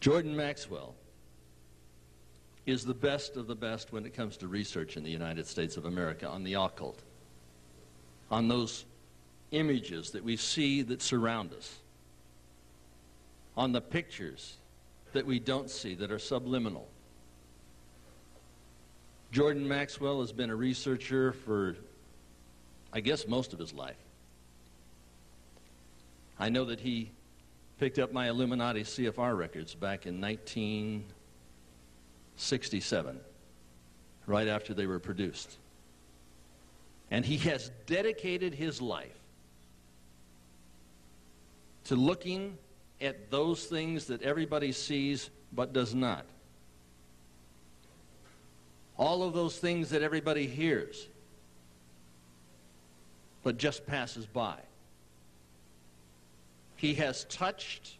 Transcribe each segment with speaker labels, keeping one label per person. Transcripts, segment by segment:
Speaker 1: Jordan Maxwell is the best of the best when it comes to research in the United States of America on the occult, on those images that we see that surround us, on the pictures that we don't see that are subliminal. Jordan Maxwell has been a researcher for, I guess, most of his life. I know that he picked up my Illuminati CFR records back in 1967, right after they were produced. And he has dedicated his life to looking at those things that everybody sees but does not. All of those things that everybody hears but just passes by. He has touched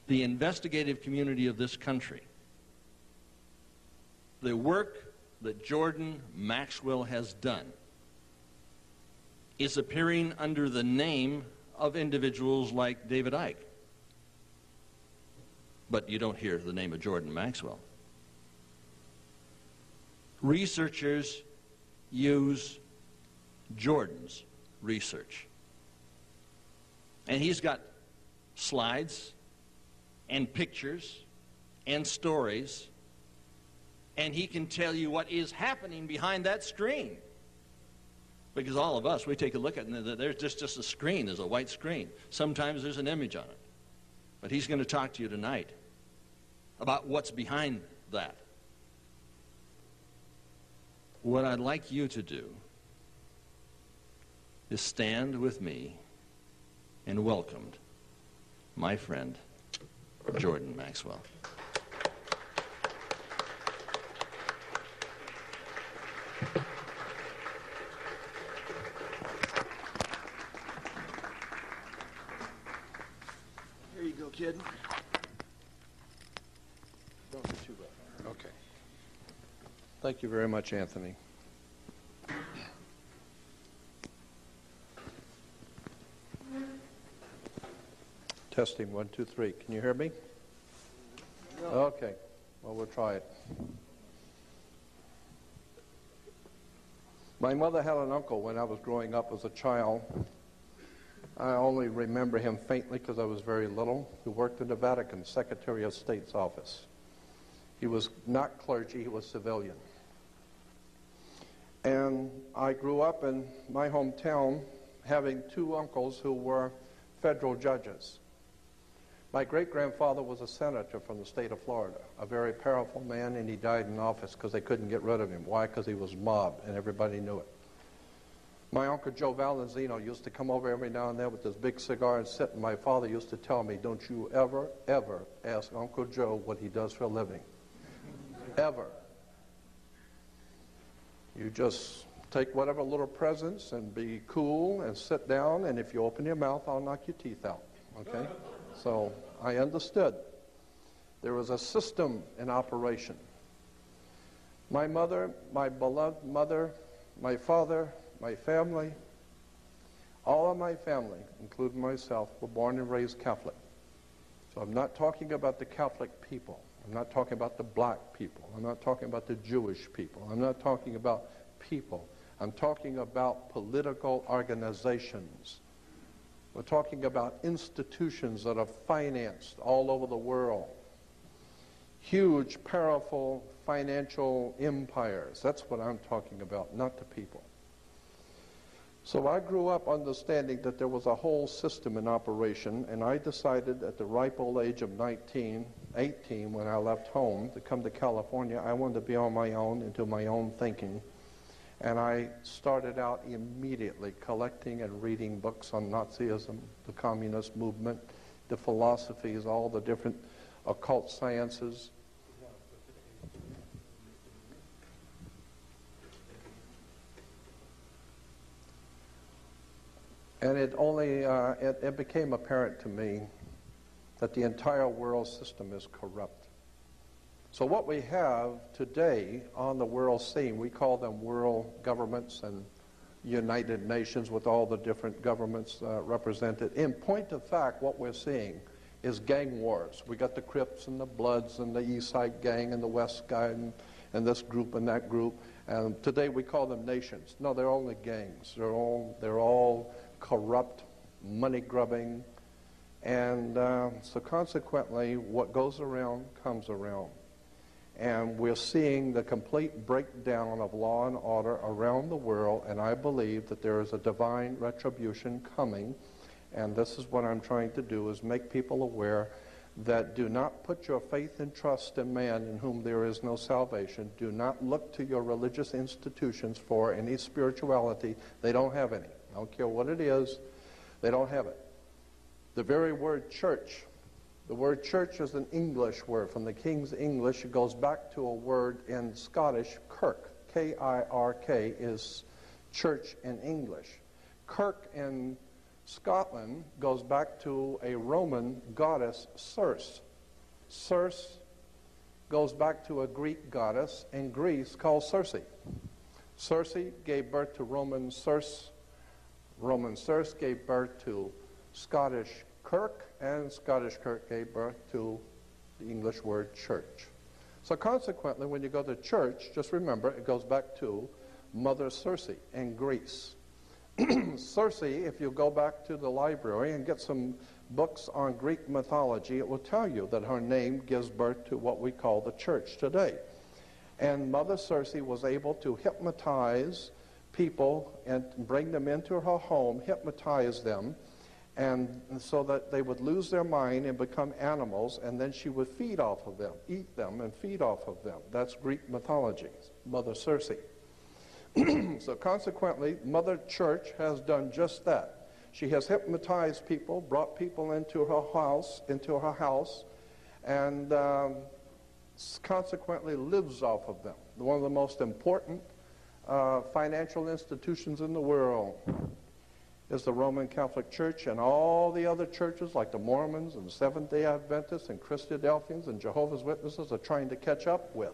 Speaker 1: the investigative community of this country. The work that Jordan Maxwell has done is appearing under the name of individuals like David Icke. But you don't hear the name of Jordan Maxwell. Researchers use Jordan's research. And he's got slides and pictures and stories, and he can tell you what is happening behind that screen. Because all of us, we take a look at it, and there's just a screen, there's a white screen. Sometimes there's an image on it. But he's going to talk to you tonight about what's behind that. What I'd like you to do is stand with me and welcome my friend, Jordan Maxwell.
Speaker 2: Here you go, kid.
Speaker 3: Don't get too bad. Okay. Thank you very much, Anthony. Testing, 1, 2, 3. Can you hear me?
Speaker 2: No.
Speaker 3: Okay. Well, we'll try it. My mother had an uncle when I was growing up as a child. I only remember him faintly because I was very little, who worked in the Vatican, Secretary of State's office. He was not clergy, he was civilian. And I grew up in my hometown having two uncles who were federal judges. My great-grandfather was a senator from the state of Florida, a very powerful man, and he died in office because they couldn't get rid of him. Why? Because he was mobbed, and everybody knew it. My Uncle Joe Valenzino used to come over every now and then with this big cigar and sit, and my father used to tell me, don't you ever, ever ask Uncle Joe what he does for a living. Ever. You just take whatever little presents and be cool and sit down, and if you open your mouth, I'll knock your teeth out, okay? So I understood. There was a system in operation. My mother, my beloved mother, my father, my family, all of my family, including myself, were born and raised Catholic. So I'm not talking about the Catholic people. I'm not talking about the black people. I'm not talking about the Jewish people. I'm not talking about people. I'm talking about political organizations. We're talking about institutions that are financed all over the world. Huge, powerful financial empires. That's what I'm talking about, not the people. So I grew up understanding that there was a whole system in operation, and I decided at the ripe old age of 18, when I left home to come to California, I wanted to be on my own and do my own thinking. And I started out immediately collecting and reading books on Nazism, the communist movement, the philosophies, all the different occult sciences. And it became apparent to me that the entire world system is corrupt. So what we have today on the world scene, we call them world governments and United Nations with all the different governments represented. In point of fact, what we're seeing is gang wars. We got the Crips and the Bloods and the East Side Gang and the West Side and this group and that group. And today we call them nations. No, they're only gangs. They're all corrupt, money-grubbing. And so consequently, what goes around comes around. And we're seeing the complete breakdown of law and order around the world, and I believe that there is a divine retribution coming. And this is what I'm trying to do, is make people aware that do not put your faith and trust in man in whom there is no salvation. Do not look to your religious institutions for any spirituality. They don't have any. I don't care what it is. They don't have it. The very word church, the word church is an English word. From the King's English, it goes back to a word in Scottish, kirk. K-I-R-K is church in English. Kirk in Scotland goes back to a Roman goddess, Circe. Circe goes back to a Greek goddess in Greece called Circe. Circe gave birth to Roman Circe. Roman Circe gave birth to Scottish Kirk, and Scottish Kirk gave birth to the English word church. So consequently, when you go to church, just remember it goes back to Mother Circe in Greece. Circe, if you go back to the library and get some books on Greek mythology, it will tell you that her name gives birth to what we call the church today. And Mother Circe was able to hypnotize people and bring them into her home, hypnotize them, and so that they would lose their mind and become animals, and then she would feed off of them, eat them and feed off of them. That's Greek mythology, Mother Circe. So consequently, Mother Church has done just that. She has hypnotized people, brought people into her house, and consequently lives off of them. One of the most important financial institutions in the world is the Roman Catholic Church, and all the other churches like the Mormons and Seventh-day Adventists and Christadelphians and Jehovah's Witnesses are trying to catch up with.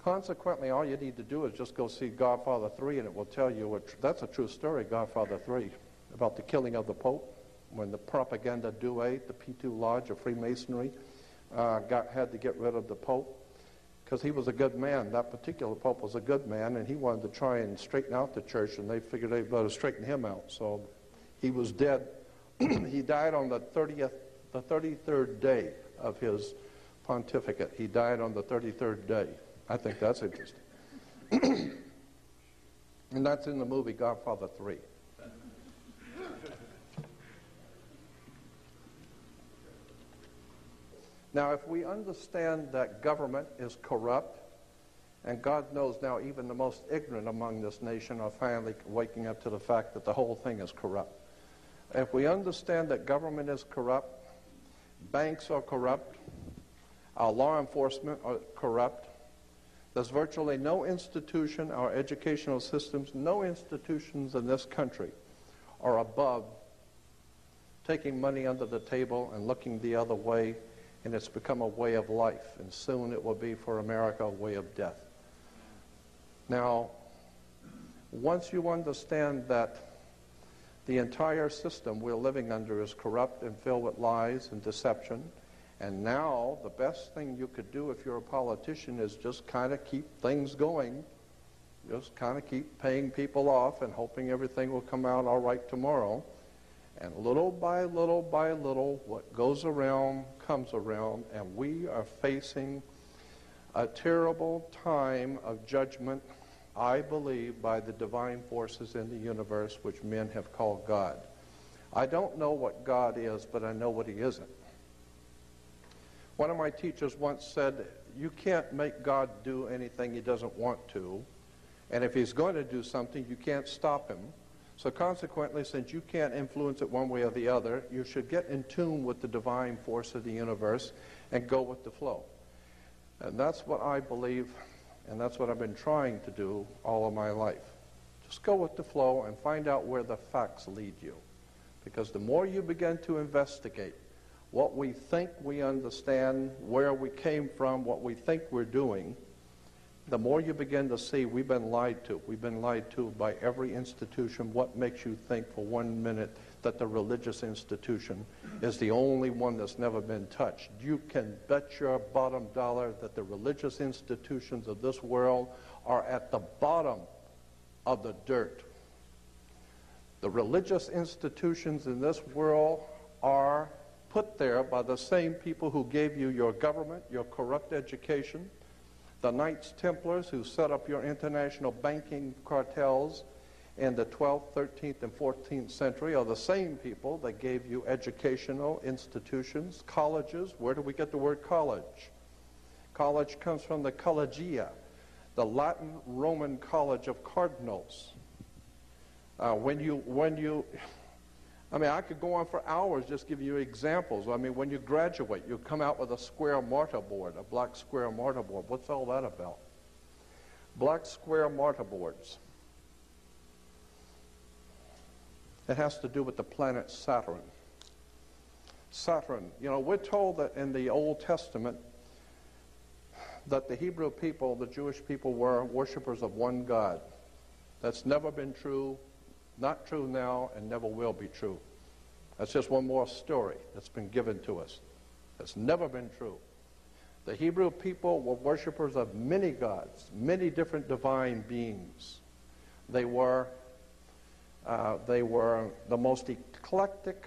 Speaker 3: Consequently, all you need to do is just go see Godfather 3, and it will tell you, that's a true story, Godfather 3, about the killing of the Pope, when the propaganda duet, the P2 Lodge of Freemasonry, had to get rid of the Pope, because he was a good man. That particular Pope was a good man, and he wanted to try and straighten out the church, and they figured they'd better straighten him out. So he was dead. He died on the 33rd day of his pontificate. He died on the 33rd day. I think that's interesting. And that's in the movie Godfather 3. Now, if we understand that government is corrupt, and God knows now even the most ignorant among this nation are finally waking up to the fact that the whole thing is corrupt. If we understand that government is corrupt, banks are corrupt, our law enforcement are corrupt, there's virtually no institution, our educational systems, no institutions in this country are above taking money under the table and looking the other way, and it's become a way of life, and soon it will be for America a way of death. Now, once you understand that the entire system we're living under is corrupt and filled with lies and deception, and now the best thing you could do if you're a politician is just kind of keep things going, just kind of keep paying people off and hoping everything will come out all right tomorrow. And little by little by little, what goes around comes around, and we are facing a terrible time of judgment, I believe, by the divine forces in the universe, which men have called God. I don't know what God is, but I know what he isn't. One of my teachers once said, you can't make God do anything he doesn't want to, and if he's going to do something, you can't stop him. So consequently, since you can't influence it one way or the other, you should get in tune with the divine force of the universe and go with the flow. And that's what I believe, and that's what I've been trying to do all of my life. Just go with the flow and find out where the facts lead you. Because the more you begin to investigate what we think we understand, where we came from, what we think we're doing, the more you begin to see we've been lied to. We've been lied to by every institution. What makes you think for 1 minute that the religious institution is the only one that's never been touched. You can bet your bottom dollar that the religious institutions of this world are at the bottom of the dirt. The religious institutions in this world are put there by the same people who gave you your government, your corrupt education, the Knights Templars who set up your international banking cartels in the 12th, 13th, and 14th century are the same people that gave you educational institutions, colleges. Where do we get the word college? College comes from the collegia, the Latin Roman college of cardinals. I could go on for hours just giving you examples. I mean, when you graduate, you come out with a square mortarboard, a black square mortarboard. What's all that about? Black square mortarboards. It has to do with the planet Saturn. Saturn, you know, we're told that in the Old Testament that the Hebrew people, the Jewish people, were worshipers of one God. That's never been true, not true now, and never will be true. That's just one more story that's been given to us. That's never been true. The Hebrew people were worshipers of many gods, many different divine beings. They were the most eclectic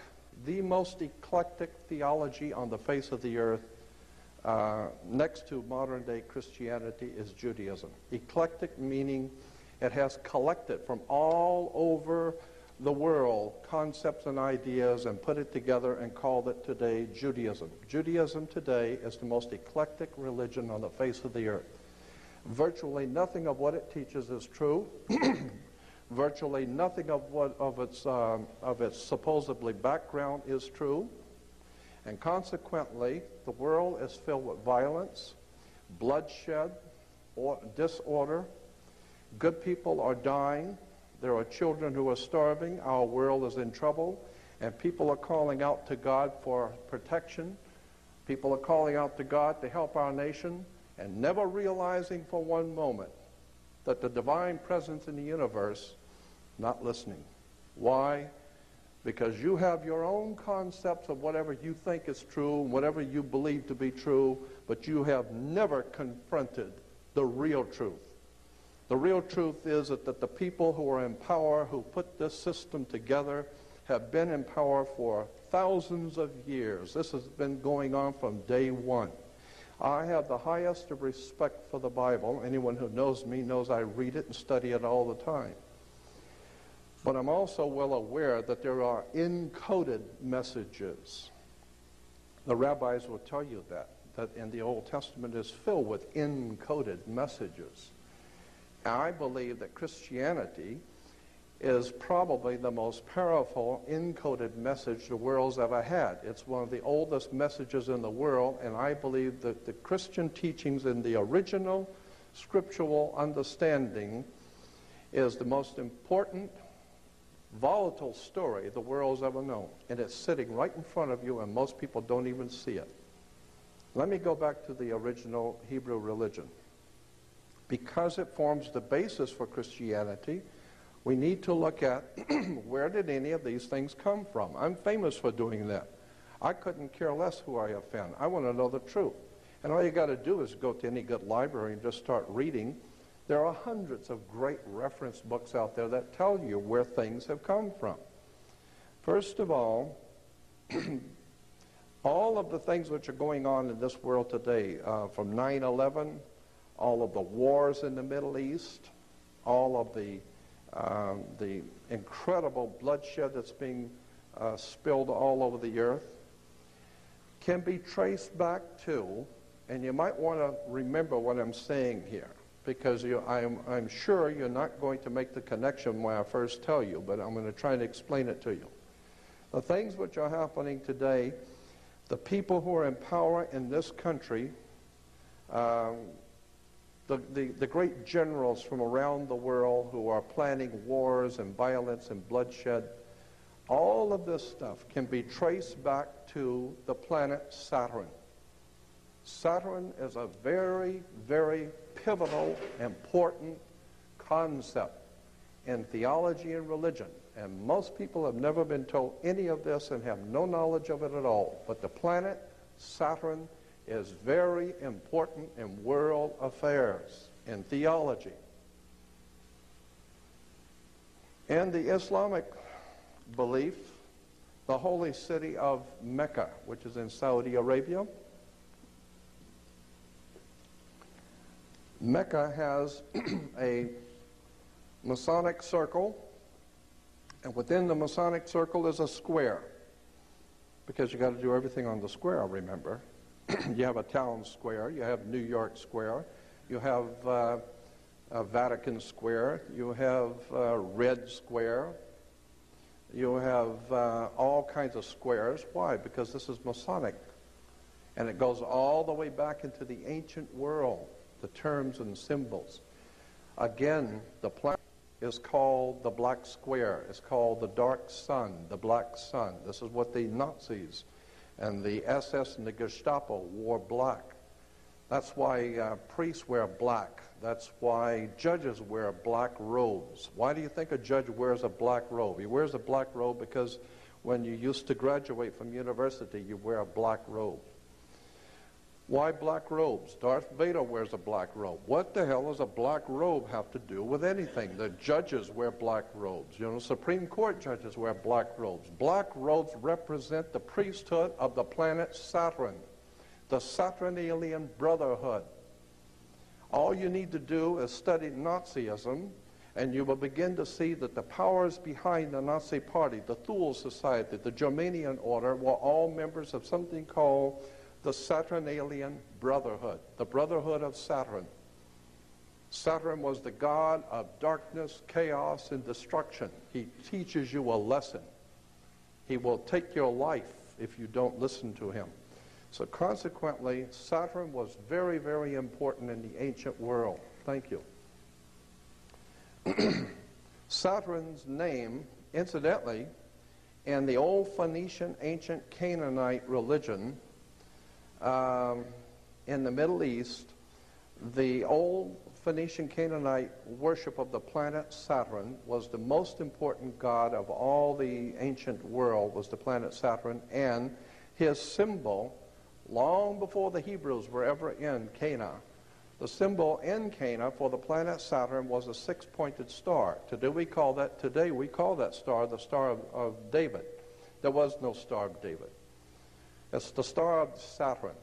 Speaker 3: theology on the face of the earth. Next to modern-day Christianity is Judaism. Eclectic meaning it has collected from all over the world concepts and ideas and put it together and called it today Judaism. Judaism today is the most eclectic religion on the face of the earth. Virtually nothing of what it teaches is true. Virtually nothing of its supposedly background is true. And consequently, the world is filled with violence, bloodshed, or disorder. Good people are dying. There are children who are starving. Our world is in trouble. And people are calling out to God for protection. People are calling out to God to help our nation, and never realizing for one moment that the divine presence in the universe not listening. Why? Because you have your own concepts of whatever you think is true, whatever you believe to be true, but you have never confronted the real truth. The real truth is that the people who are in power, who put this system together, have been in power for thousands of years. This has been going on from day one. I have the highest of respect for the Bible. Anyone who knows me knows I read it and study it all the time. But I'm also well aware that there are encoded messages. The rabbis will tell you that in the Old Testament is filled with encoded messages. And I believe that Christianity is probably the most powerful encoded message the world's ever had. It's one of the oldest messages in the world, and I believe that the Christian teachings in the original scriptural understanding is the most important, volatile story the world's ever known. And it's sitting right in front of you, and most people don't even see it. Let me go back to the original Hebrew religion. Because it forms the basis for Christianity, we need to look at where did any of these things come from. I'm famous for doing that. I couldn't care less who I offend. I want to know the truth. And all you got to do is go to any good library and just start reading. There are hundreds of great reference books out there that tell you where things have come from. First of all of the things which are going on in this world today, from 9/11, all of the wars in the Middle East, all of the incredible bloodshed that's being spilled all over the earth, can be traced back to, and you might want to remember what I'm saying here, because I'm sure you're not going to make the connection when I first tell you, but I'm going to try to explain it to you. The things which are happening today, the people who are in power in this country, the great generals from around the world who are planning wars and violence and bloodshed, all of this stuff can be traced back to the planet Saturn. Saturn is a very, very pivotal, important concept in theology and religion. And most people have never been told any of this and have no knowledge of it at all. But the planet Saturn is very important in world affairs, in theology. In the Islamic belief, the holy city of Mecca, which is in Saudi Arabia, Mecca has a Masonic circle, and within the Masonic circle is a square, because you got to do everything on the square, remember. You have a town square, you have New York Square, you have Vatican Square, you have Red Square, you have all kinds of squares. Why? Because this is Masonic. And it goes all the way back into the ancient world, the terms and symbols. Again, the planet is called the Black Square. It's called the Dark Sun, the Black Sun. This is what the Nazis and the SS and the Gestapo wore black. That's why priests wear black. That's why judges wear black robes. Why do you think a judge wears a black robe? He wears a black robe because when you used to graduate from university, you wear a black robe. Why black robes? Darth Vader wears a black robe. What the hell does a black robe have to do with anything? The judges wear black robes. You know, Supreme Court judges wear black robes. Black robes represent the priesthood of the planet Saturn, the Saturnalian Brotherhood. All you need to do is study Nazism, and you will begin to see that the powers behind the Nazi Party, the Thule Society, the Germanian Order, were all members of something called the Saturnalian Brotherhood, the Brotherhood of Saturn. Saturn was the god of darkness, chaos, and destruction. He teaches you a lesson. He will take your life if you don't listen to him. So consequently, Saturn was very, very important in the ancient world. Thank you. Saturn's name, incidentally, in the old Phoenician ancient Canaanite religion, in the Middle East, the old Phoenician Canaanite worship of the planet Saturn was the most important god of all the ancient world, was the planet Saturn, and his symbol, long before the Hebrews were ever in Cana, the symbol in Cana for the planet Saturn was a six-pointed star. Today we call that star the Star of David. There was no Star of David. It's the Star of Saturn.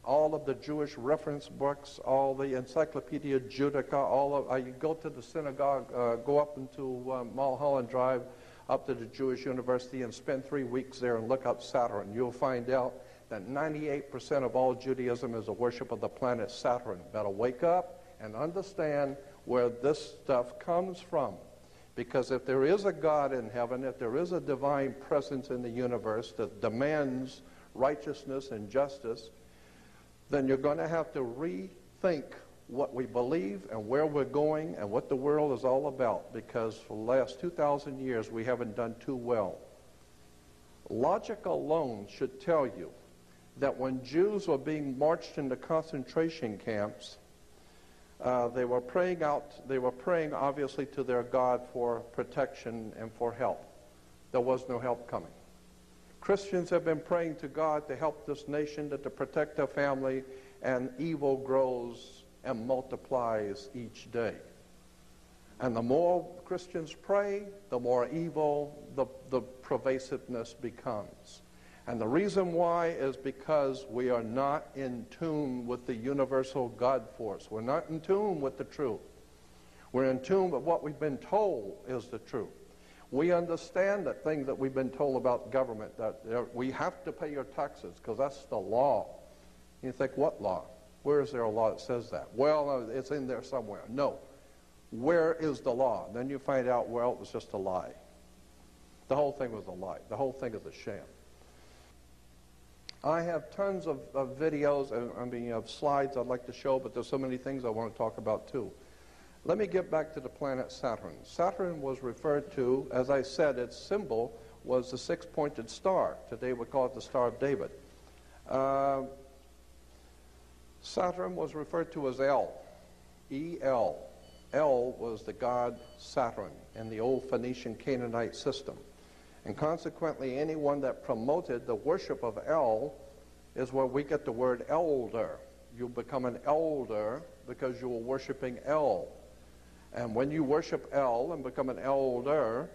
Speaker 3: All of the Jewish reference books, all the Encyclopedia Judaica, you go to the synagogue, go up into Mulholland Drive, up to the Jewish University and spend 3 weeks there and look up Saturn. You'll find out that 98% of all Judaism is a worship of the planet Saturn. Better wake up and understand where this stuff comes from. Because if there is a God in heaven, if there is a divine presence in the universe that demands righteousness and justice, then you're going to have to rethink what we believe and where we're going and what the world is all about, because for the last 2,000 years we haven't done too well. Logic alone should tell you that when Jews were being marched into concentration camps, they were praying obviously to their God for protection and for help. There was no help coming. Christians have been praying to God to help this nation, to protect their family, and evil grows and multiplies each day. And the more Christians pray, the more evil the pervasiveness becomes. And the reason why is because we are not in tune with the universal God force. We're not in tune with the truth. We're in tune with what we've been told is the truth. We understand that thing that we've been told about government, that we have to pay your taxes because that's the law. You think, what law? Where is there a law that says that? Well, it's in there somewhere. No. Where is the law? Then you find out, well, it was just a lie. The whole thing was a lie. The whole thing is a sham. I have tons of videos, of slides I'd like to show, but there's so many things I want to talk about too. Let me get back to the planet Saturn. Saturn was referred to, as I said, its symbol was the six-pointed star. Today we call it the Star of David. Saturn was referred to as El, E-L, El was the god Saturn in the old Phoenician Canaanite system. And consequently, anyone that promoted the worship of El is where we get the word elder. You become an elder because you were worshiping El. And when you worship El and become an elder,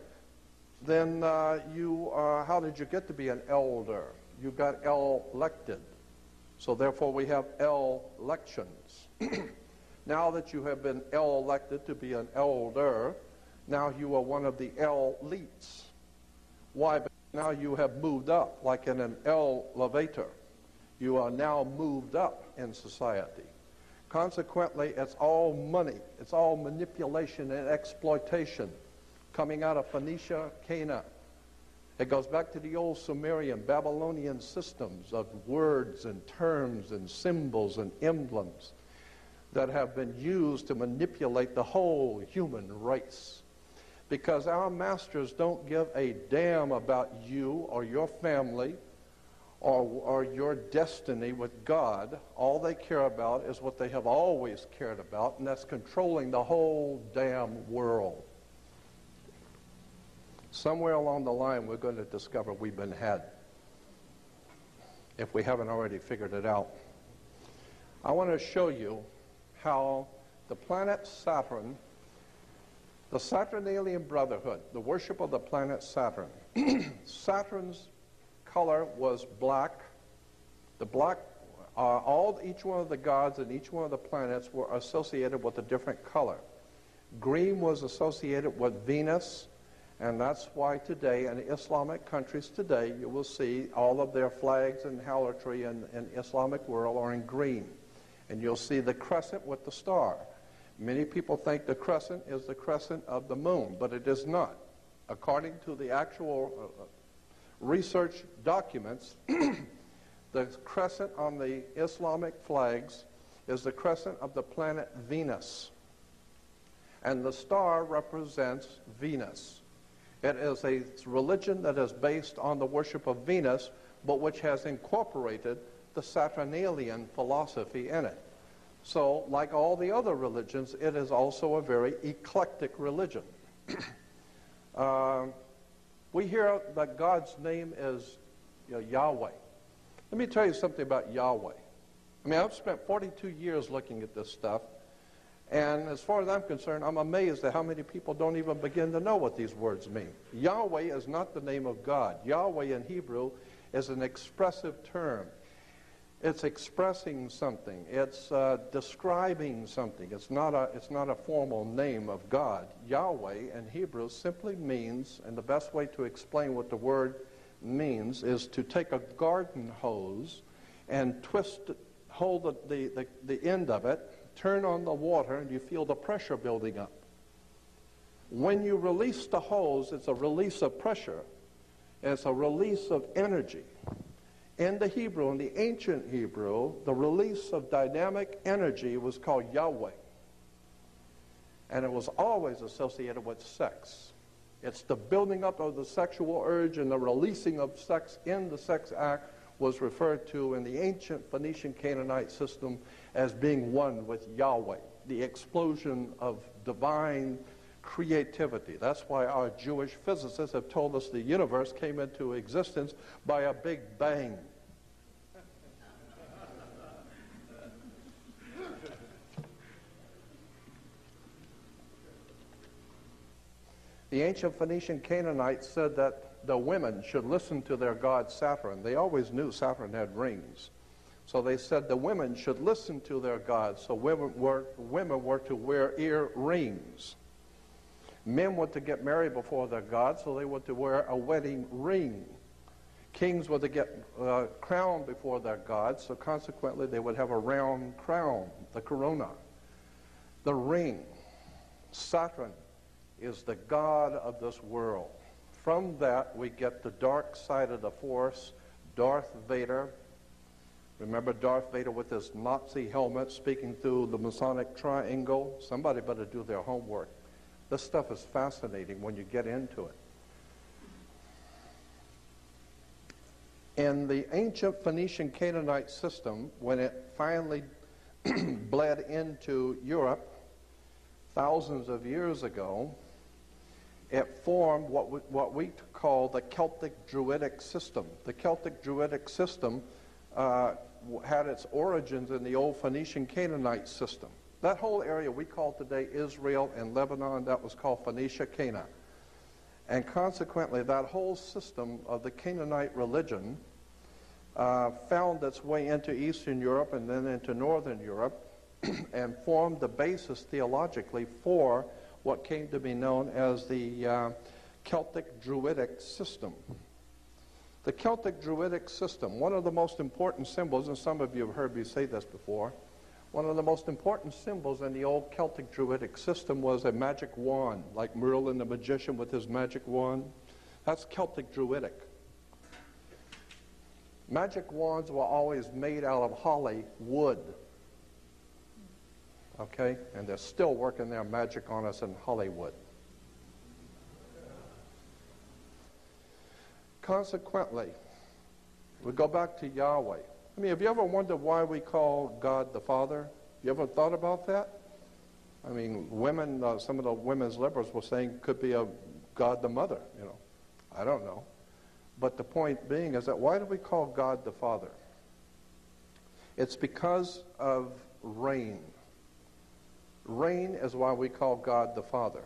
Speaker 3: then how did you get to be an elder? You got elected. So therefore we have elections. Now that you have been elected to be an elder, now you are one of the elites. Why? Because now you have moved up, like in an elevator. You are now moved up in society. Consequently, it's all money. It's all manipulation and exploitation coming out of Phoenicia, Canaan. It goes back to the old Sumerian, Babylonian systems of words and terms and symbols and emblems that have been used to manipulate the whole human race. Because our masters don't give a damn about you or your family or your destiny with God. All they care about is what they have always cared about, and that's controlling the whole damn world. Somewhere along the line, we're going to discover we've been had, if we haven't already figured it out. I want to show you how the planet Saturn, the Saturnalian Brotherhood, the worship of the planet Saturn, Saturn's color was black. The black, each one of the gods and each one of the planets were associated with a different color. Green was associated with Venus, and that's why today in Islamic countries today you will see all of their flags and harlotry in Islamic world are in green. And you'll see the crescent with the star. Many people think the crescent is the crescent of the moon, but it is not. According to the actual research documents, the crescent on the Islamic flags is the crescent of the planet Venus. And the star represents Venus. It is a religion that is based on the worship of Venus, but which has incorporated the Saturnalian philosophy in it. So, like all the other religions, it is also a very eclectic religion. We hear that God's name is Yahweh. Let me tell you something about Yahweh. I mean, I've spent 42 years looking at this stuff, and as far as I'm concerned, I'm amazed at how many people don't even begin to know what these words mean. Yahweh is not the name of God. Yahweh in Hebrew is an expressive term. It's expressing something. It's describing something. It's not a formal name of God. Yahweh in Hebrew simply means, and the best way to explain what the word means is to take a garden hose and hold the end of it, turn on the water, and you feel the pressure building up. When you release the hose, it's a release of pressure. It's a release of energy. In the Hebrew, in the ancient Hebrew, the release of dynamic energy was called Yahweh. And it was always associated with sex. It's the building up of the sexual urge, and the releasing of sex in the sex act was referred to in the ancient Phoenician Canaanite system as being one with Yahweh, the explosion of divine creativity. That's why our Jewish physicists have told us the universe came into existence by a big bang. The ancient Phoenician Canaanites said that the women should listen to their god Saturn. They always knew Saturn had rings. So they said the women should listen to their gods. So women were to wear earrings. Men were to get married before their gods, so they were to wear a wedding ring. Kings were to get crowned before their gods, so consequently they would have a round crown, the corona. The ring, Saturn, is the god of this world. From that we get the dark side of the force, Darth Vader. Remember Darth Vader with his Nazi helmet speaking through the Masonic triangle? Somebody better do their homework. This stuff is fascinating when you get into it. In the ancient Phoenician Canaanite system, when it finally bled into Europe, thousands of years ago, it formed what we call the Celtic Druidic system. The Celtic Druidic system had its origins in the old Phoenician Canaanite system. That whole area we call today Israel and Lebanon, that was called Phoenicia, Cana. And consequently, that whole system of the Canaanite religion found its way into Eastern Europe and then into Northern Europe and formed the basis theologically for what came to be known as the Celtic Druidic system. The Celtic Druidic system, one of the most important symbols, and some of you have heard me say this before, one of the most important symbols in the old Celtic Druidic system was a magic wand, like Merlin the magician with his magic wand. That's Celtic Druidic. Magic wands were always made out of holly wood. Okay? And they're still working their magic on us in Hollywood. Consequently, we go back to Yahweh. I mean, have you ever wondered why we call God the Father? You ever thought about that? I mean, women, some of the women's liberals were saying could be a God the Mother, you know. I don't know. But the point being is that why do we call God the Father? It's because of rain. Rain is why we call God the Father.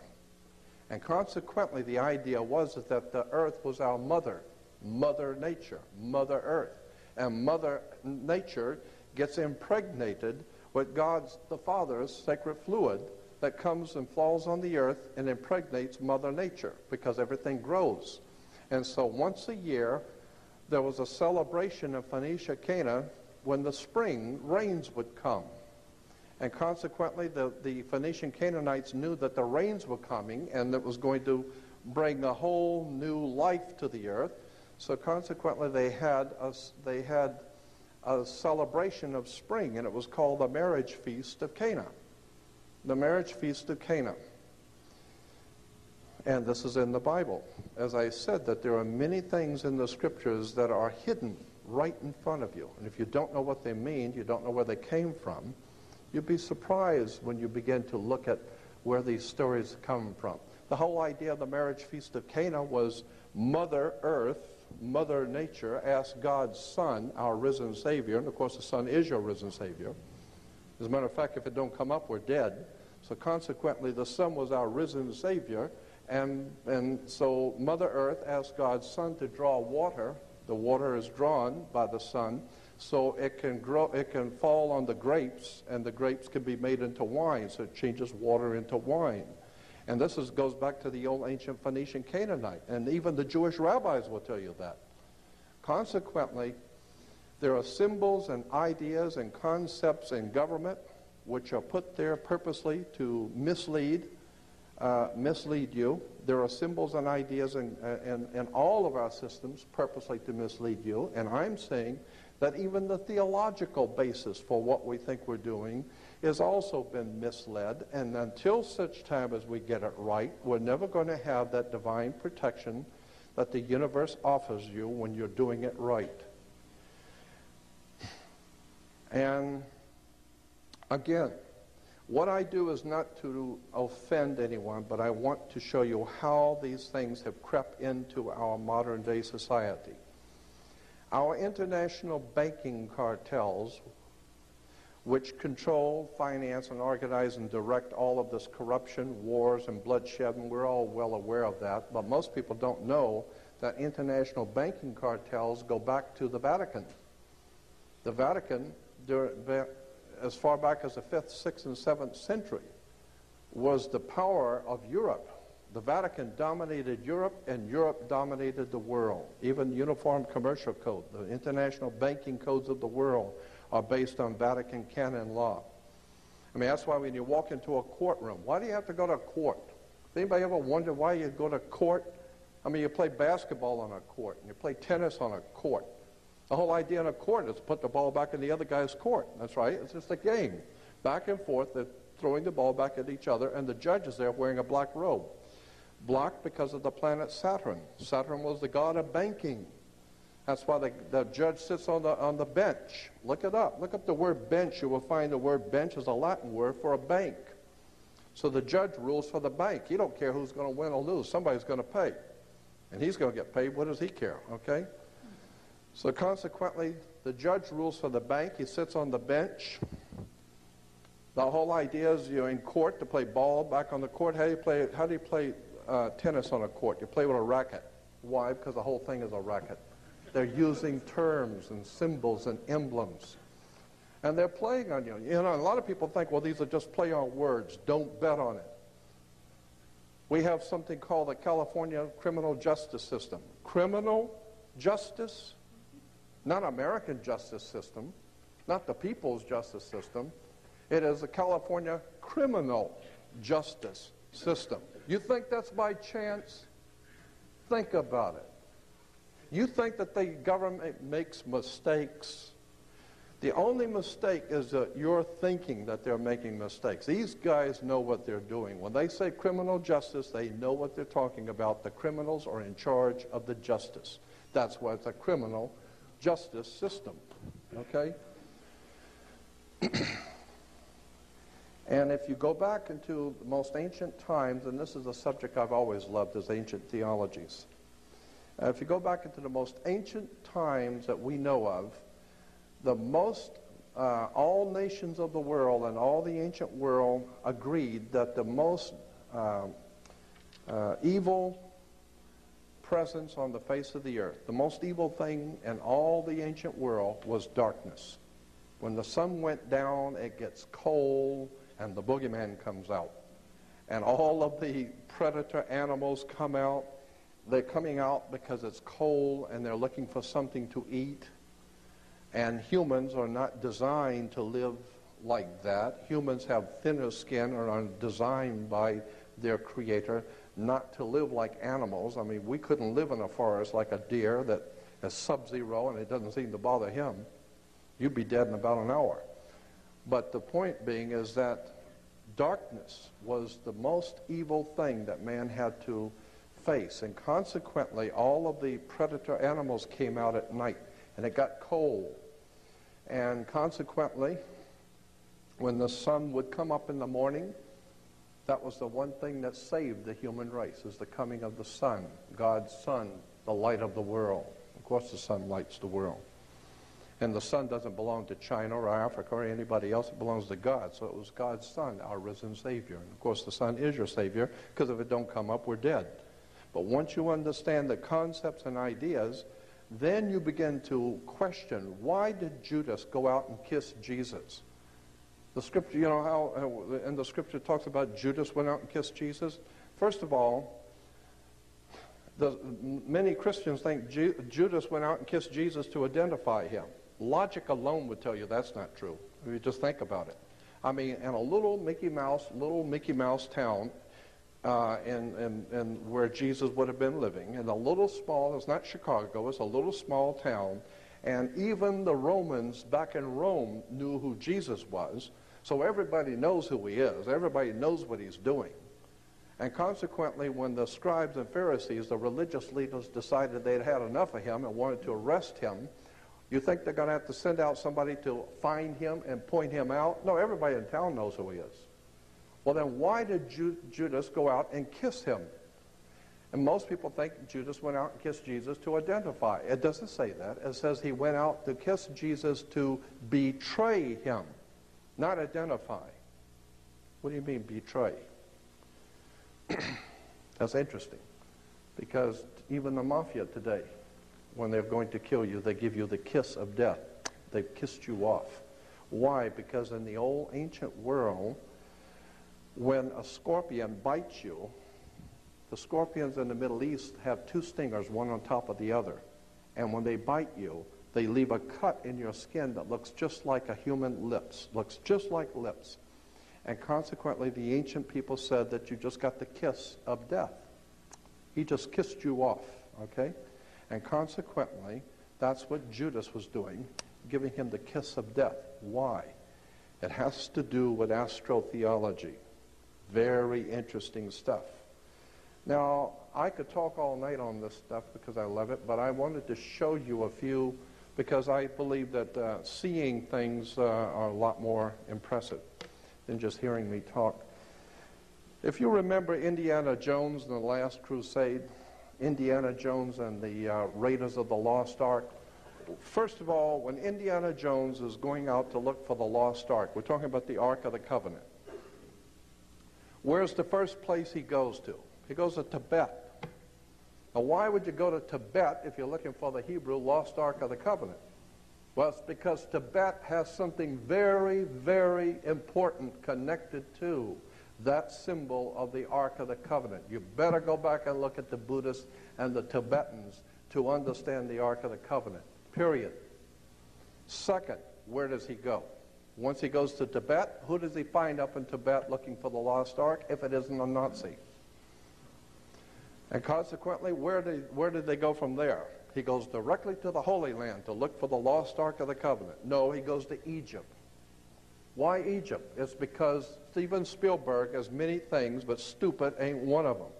Speaker 3: And consequently, the idea was that the earth was our mother, Mother Nature, Mother Earth. And Mother Nature gets impregnated with God's, the Father's, sacred fluid that comes and falls on the earth and impregnates Mother Nature because everything grows. And so once a year, there was a celebration in Phoenicia, Cana, when the spring rains would come. And consequently, the Phoenician Canaanites knew that the rains were coming and it was going to bring a whole new life to the earth. So consequently, they had a celebration of spring, and it was called the marriage feast of Cana. The marriage feast of Cana. And this is in the Bible. As I said, that there are many things in the scriptures that are hidden right in front of you. And if you don't know what they mean, you don't know where they came from, you'd be surprised when you begin to look at where these stories come from. The whole idea of the marriage feast of Cana was Mother Earth, Mother Nature asked God's Son, our risen Savior, and of course the Son is your risen Savior. As a matter of fact, if it don't come up, we're dead. So consequently, the Son was our risen Savior, and so Mother Earth asked God's Son to draw water. The water is drawn by the Son, so it can grow, it can fall on the grapes, and the grapes can be made into wine, so it changes water into wine. And this goes back to the old ancient Phoenician Canaanite, and even the Jewish rabbis will tell you that. Consequently, there are symbols and ideas and concepts in government which are put there purposely to mislead you. There are symbols and ideas in all of our systems purposely to mislead you. And I'm saying that even the theological basis for what we think we're doing has also been misled. And until such time as we get it right, we're never going to have that divine protection that the universe offers you when you're doing it right. And again, what I do is not to offend anyone, but I want to show you how these things have crept into our modern day society. Our international banking cartels, which control, finance, and organize and direct all of this corruption, wars, and bloodshed, and we're all well aware of that, but most people don't know that international banking cartels go back to the Vatican. The Vatican, as far back as the 5th, 6th, and 7th century, was the power of Europe. The Vatican dominated Europe, and Europe dominated the world. Even the Uniform Commercial Code, the international banking codes of the world, are based on Vatican canon law. I mean, that's why when you walk into a courtroom, why do you have to go to court? Does anybody ever wonder why you go to court? I mean, you play basketball on a court, and you play tennis on a court. The whole idea in a court is to put the ball back in the other guy's court. That's right. It's just a game. Back and forth, they're throwing the ball back at each other, and the judge is there wearing a black robe. Black because of the planet Saturn. Saturn was the god of banking. That's why the judge sits on the bench. Look it up. Look up the word bench. You will find the word bench is a Latin word for a bank. So the judge rules for the bank. He don't care who's going to win or lose. Somebody's going to pay. And he's going to get paid. What does he care? Okay? So consequently, the judge rules for the bank. He sits on the bench. The whole idea is you're in court to play ball back on the court. How do you play tennis on a court? You play with a racket. Why? Because the whole thing is a racket. They're using terms and symbols and emblems. And they're playing on you. You know, a lot of people think, well, these are just play on words. Don't bet on it. We have something called the California criminal justice system. Criminal justice, not American justice system, not the people's justice system. It is the California criminal justice system. You think that's by chance? Think about it. You think that the government makes mistakes? The only mistake is that you're thinking that they're making mistakes. These guys know what they're doing. When they say criminal justice, they know what they're talking about. The criminals are in charge of the justice. That's why it's a criminal justice system. Okay? And if you go back into the most ancient times, and this is a subject I've always loved, is ancient theologies. If you go back into the most ancient times that we know of, all nations of the world and all the ancient world agreed that the most evil presence on the face of the earth, the most evil thing in all the ancient world was darkness. When the sun went down, it gets cold, and the boogeyman comes out. And all of the predator animals come out. They're coming out because it's cold, and they're looking for something to eat. And humans are not designed to live like that. Humans have thinner skin and are designed by their creator not to live like animals. I mean, we couldn't live in a forest like a deer that is sub-zero and it doesn't seem to bother him. You'd be dead in about an hour. But the point being is that darkness was the most evil thing that man had to face. And consequently, all of the predator animals came out at night. And it got cold. And consequently, when the sun would come up in the morning, that was the one thing that saved the human race, is the coming of the sun, God's sun, the light of the world. Of course, the sun lights the world. And the sun doesn't belong to China or Africa or anybody else. It belongs to God. So it was God's Son, our risen Savior. And of course, the sun is your Savior, because if it don't come up, we're dead. But once you understand the concepts and ideas, then you begin to question, why did Judas go out and kiss Jesus? The scripture, you know how in the scripture talks about Judas went out and kissed Jesus? First of all, many Christians think Judas went out and kissed Jesus to identify him. Logic alone would tell you that's not true. If you just think about it. I mean, in a little Mickey Mouse town, and where Jesus would have been living, in a little small, it's not Chicago, it's a little small town, and even the Romans back in Rome knew who Jesus was, so everybody knows who he is, everybody knows what he's doing. And consequently, when the scribes and Pharisees, the religious leaders, decided they'd had enough of him and wanted to arrest him, you think they're going to have to send out somebody to find him and point him out? No, everybody in town knows who he is. Well, then why did Judas go out and kiss him? And most people think Judas went out and kissed Jesus to identify. It doesn't say that. It says he went out to kiss Jesus to betray him, not identify. What do you mean, betray? That's interesting, because even the mafia today, when they're going to kill you, they give you the kiss of death. They've kissed you off. Why? Because in the old ancient world, when a scorpion bites you, the scorpions in the Middle East have two stingers, one on top of the other. And when they bite you, they leave a cut in your skin that looks just like a human lips, looks just like lips. And consequently, the ancient people said that you just got the kiss of death. He just kissed you off, okay? And consequently, that's what Judas was doing, giving him the kiss of death. Why? It has to do with astrotheology. Very interesting stuff. Now, I could talk all night on this stuff because I love it, but I wanted to show you a few because I believe that seeing things are a lot more impressive than just hearing me talk. If you remember Indiana Jones in the Last Crusade, Indiana Jones and the Raiders of the Lost Ark, first of all, when Indiana Jones is going out to look for the Lost Ark, we're talking about the Ark of the Covenant. Where's the first place he goes to? He goes to Tibet. Now, why would you go to Tibet if you're looking for the Hebrew Lost Ark of the Covenant? Well, it's because Tibet has something very, very important connected to that symbol of the Ark of the Covenant. You better go back and look at the Buddhists and the Tibetans to understand the Ark of the Covenant, period. Second, where does he go? Once he goes to Tibet, who does he find up in Tibet looking for the Lost Ark if it isn't a Nazi? And consequently, where did they go from there? He goes directly to the Holy Land to look for the Lost Ark of the Covenant. No, he goes to Egypt. Why Egypt? It's because Steven Spielberg has many things, but stupid ain't one of them.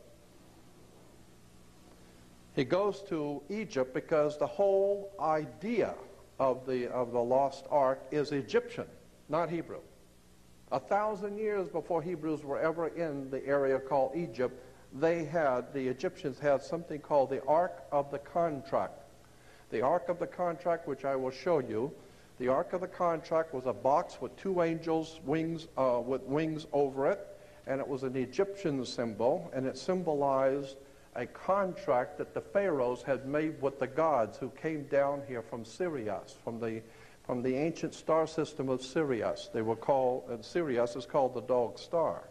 Speaker 3: He goes to Egypt because the whole idea of the Lost Ark is Egyptian, not Hebrew. 1,000 years before Hebrews were ever in the area called Egypt, the Egyptians had something called the Ark of the Contract. The Ark of the Contract, which I will show you, the Ark of the Contract was a box with two angels' wings, with wings over it, and it was an Egyptian symbol, and it symbolized a contract that the pharaohs had made with the gods who came down here from Sirius, from the ancient star system of Sirius. They were called, Sirius is called the dog star.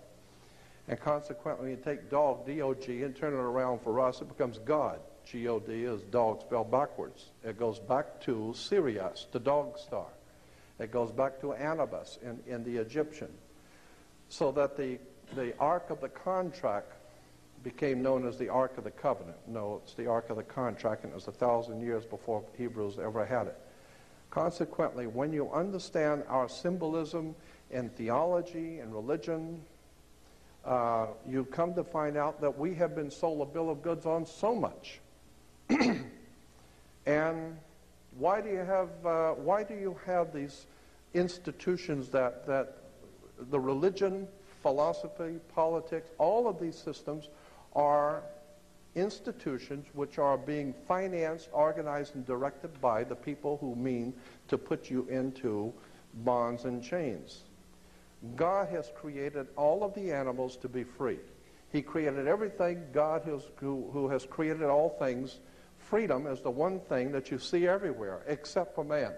Speaker 3: And consequently, you take dog, D-O-G, and turn it around for us, it becomes God. G-O-D is dog spelled backwards. It goes back to Sirius, the dog star. It goes back to Anubis in the Egyptian. So that the Ark of the Contract became known as the Ark of the Covenant. No, it's the Ark of the Contract, and it was 1,000 years before Hebrews ever had it. Consequently, when you understand our symbolism in theology and religion, you come to find out that we have been sold a bill of goods on so much. And why do you have these institutions that the religion, philosophy, politics, all of these systems are institutions which are being financed, organized, and directed by the people who mean to put you into bonds and chains. God has created all of the animals to be free. He created everything. God who has created all things. Freedom is the one thing that you see everywhere, except for man.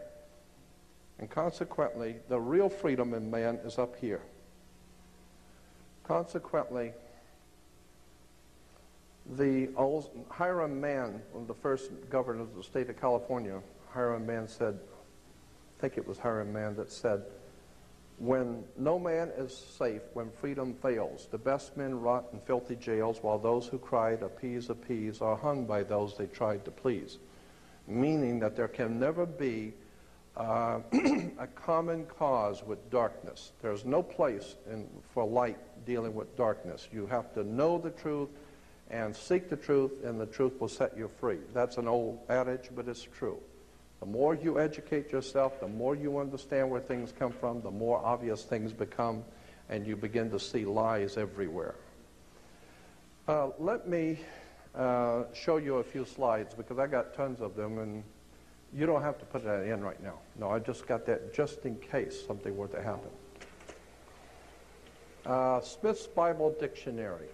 Speaker 3: And consequently, the real freedom in man is up here. Consequently, the old Hiram Mann, one of the first governors of the state of California, Hiram Mann said, I think it was Hiram Mann that said, when no man is safe, when freedom fails, the best men rot in filthy jails, while those who cried, appease, appease, are hung by those they tried to please. Meaning that there can never be a common cause with darkness. There's no place for light dealing with darkness. You have to know the truth and seek the truth, and the truth will set you free. That's an old adage, but it's true. The more you educate yourself, the more you understand where things come from, the more obvious things become, and you begin to see lies everywhere. Let me show you a few slides, because I got tons of them, and you don't have to put that in right now. No, I just got that just in case something were to happen. Smith's Bible Dictionary.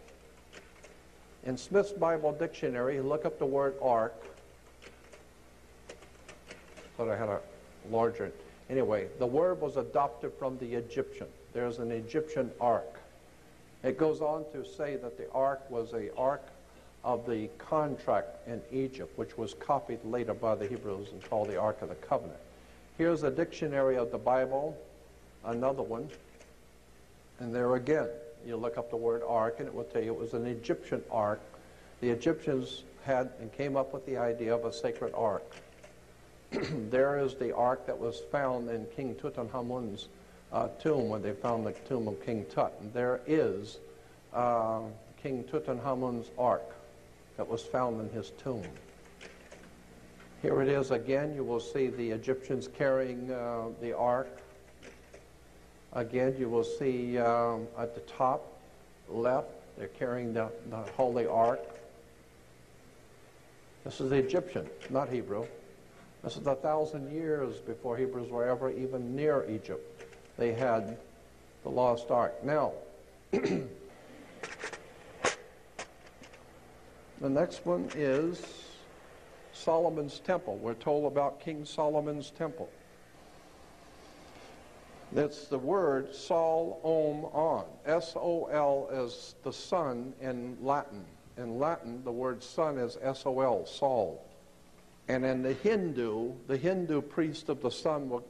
Speaker 3: In Smith's Bible Dictionary, you look up the word ark. Thought I had a larger. Anyway, the word was adopted from the Egyptian. There's an Egyptian ark. It goes on to say that the ark was a ark of the contract in Egypt, which was copied later by the Hebrews and called the Ark of the Covenant. Here's a dictionary of the Bible, another one. And there again, you look up the word ark, and it will tell you it was an Egyptian ark. The Egyptians had and came up with the idea of a sacred ark. There is the ark that was found in King Tutankhamun's tomb, when they found the tomb of King Tut. And there is King Tutankhamun's ark that was found in his tomb. Here it is again. You will see the Egyptians carrying the ark. Again, you will see at the top left, they're carrying the Holy Ark. This is the Egyptian, not Hebrew. This is 1,000 years before Hebrews were ever even near Egypt. They had the lost Ark. Now, the next one is Solomon's temple. We're told about King Solomon's temple. That's the word Sol-Om-On. S-O-L is the sun in Latin. In Latin, the word sun is S-O-L, Sol. And in the Hindu priest of the sun,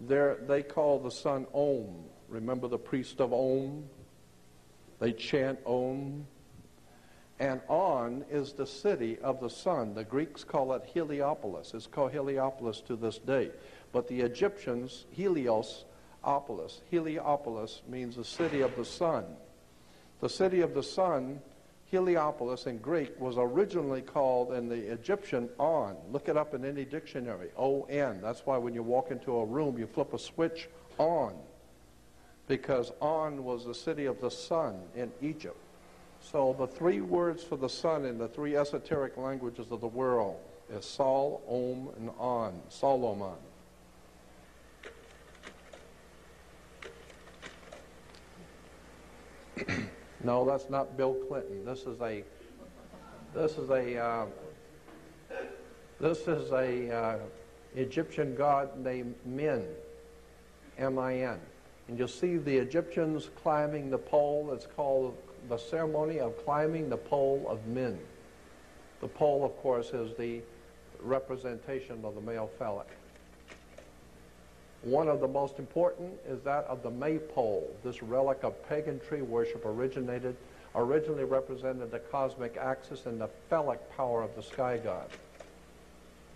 Speaker 3: they call the sun Om. Remember the priest of Om? They chant Om. And On is the city of the sun. The Greeks call it Heliopolis. It's called Heliopolis to this day. But the Egyptians, Heliopolis means the city of the sun. The city of the sun, Heliopolis in Greek, was originally called in the Egyptian On. Look it up in any dictionary, O-N. That's why when you walk into a room, you flip a switch on, because On was the city of the sun in Egypt. So the three words for the sun in the three esoteric languages of the world is Sol, Om, and On, Solomon. No, that's not Bill Clinton. This is a Egyptian god named Min, M-I-N. And you'll see the Egyptians climbing the pole. It's called the ceremony of climbing the pole of Min. The pole, of course, is the representation of the male phallic. One of the most important is that of the maypole. This relic of pagan tree worship originally represented the cosmic axis and the phallic power of the sky god.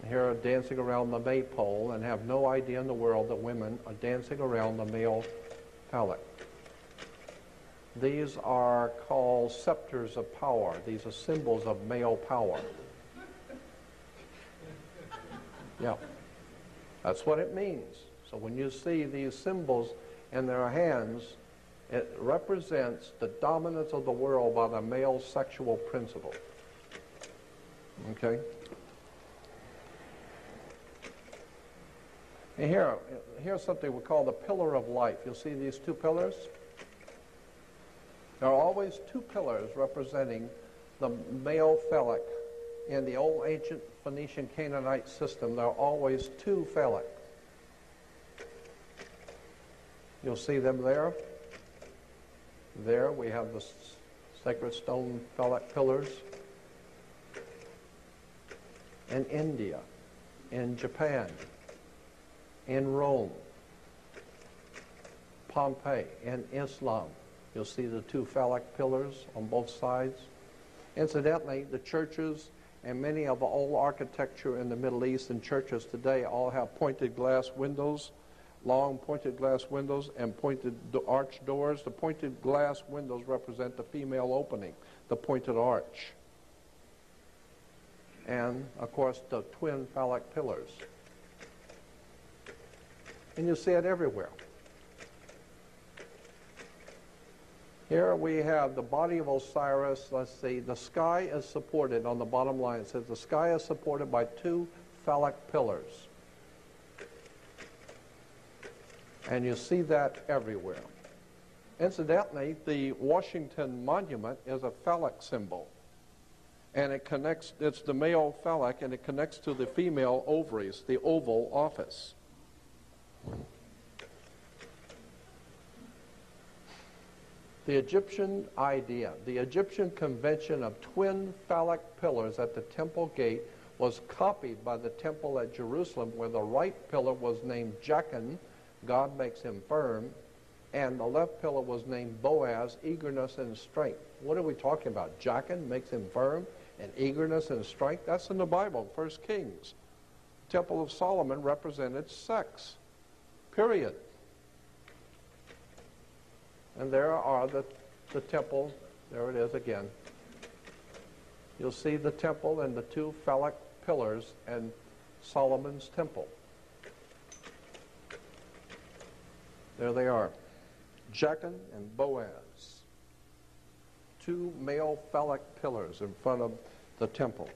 Speaker 3: Here, dancing around the maypole, and have no idea in the world that women are dancing around the male phallic. These are called scepters of power. These are symbols of male power. Yeah, that's what it means. So when you see these symbols in their hands, it represents the dominance of the world by the male sexual principle. Okay? And here's something we call the pillar of life. You'll see these two pillars. There are always two pillars representing the male phallic. In the old ancient Phoenician Canaanite system, there are always two phallic. You'll see them there. There we have the sacred stone phallic pillars. In India, in Japan, in Rome, Pompeii, in Islam, you'll see the two phallic pillars on both sides. Incidentally, the churches and many of the old architecture in the Middle East and churches today all have pointed glass windows, long pointed glass windows and pointed arch doors. The pointed glass windows represent the female opening, the pointed arch. And, of course, the twin phallic pillars. And you see it everywhere. Here we have the body of Osiris. Let's see, the sky is supported, on the bottom line, it says the sky is supported by two phallic pillars. And you see that everywhere. Incidentally, the Washington Monument is a phallic symbol. And it connects, it's the male phallic, and it connects to the female ovaries, the Oval Office. The Egyptian idea, the Egyptian convention of twin phallic pillars at the temple gate was copied by the temple at Jerusalem, where the right pillar was named Jachin, God makes him firm, and the left pillar was named Boaz, eagerness and strength. What are we talking about? Jachin makes him firm, and eagerness and strength? That's in the Bible, 1 Kings. Temple of Solomon represented sex, period. And there are the temple, there it is again. You'll see the temple and the two phallic pillars and Solomon's temple. There they are, Jachin and Boaz. two male phallic pillars in front of the temple.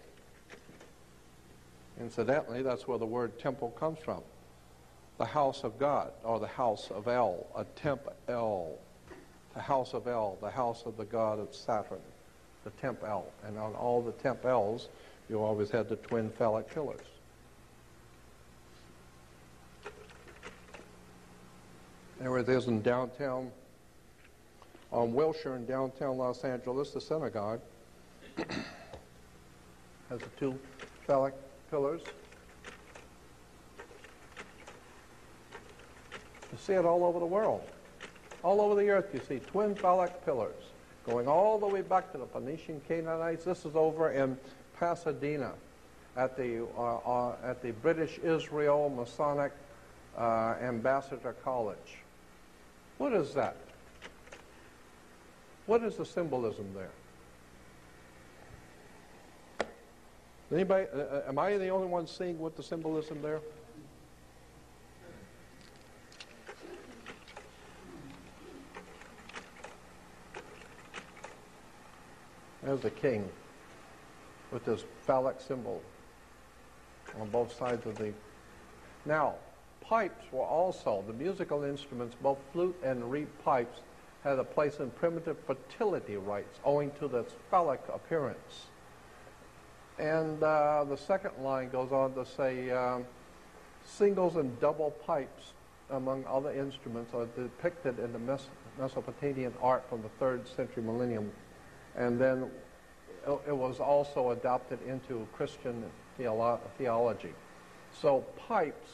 Speaker 3: Incidentally, that's where the word temple comes from. The house of God, or the house of El, a temp El. The house of El, the house of the god of Saturn, the temp El. And on all the temp Els, you always had the twin phallic pillars. There it is in downtown, on Wilshire in downtown Los Angeles, the synagogue has the two phallic pillars. You see it all over the world. All over the earth you see twin phallic pillars going all the way back to the Phoenician Canaanites. This is over in Pasadena at the British Israel Masonic Ambassador College. What is that? What is the symbolism there? Anybody? Am I the only one seeing what the symbolism there? There's the king with this phallic symbol on both sides of the... Now, pipes were also, the musical instruments, both flute and reed pipes, had a place in primitive fertility rites owing to this phallic appearance. And the second line goes on to say, singles and double pipes, among other instruments, are depicted in the Mesopotamian art from the 3rd century millennium. And then it was also adopted into Christian theology. So pipes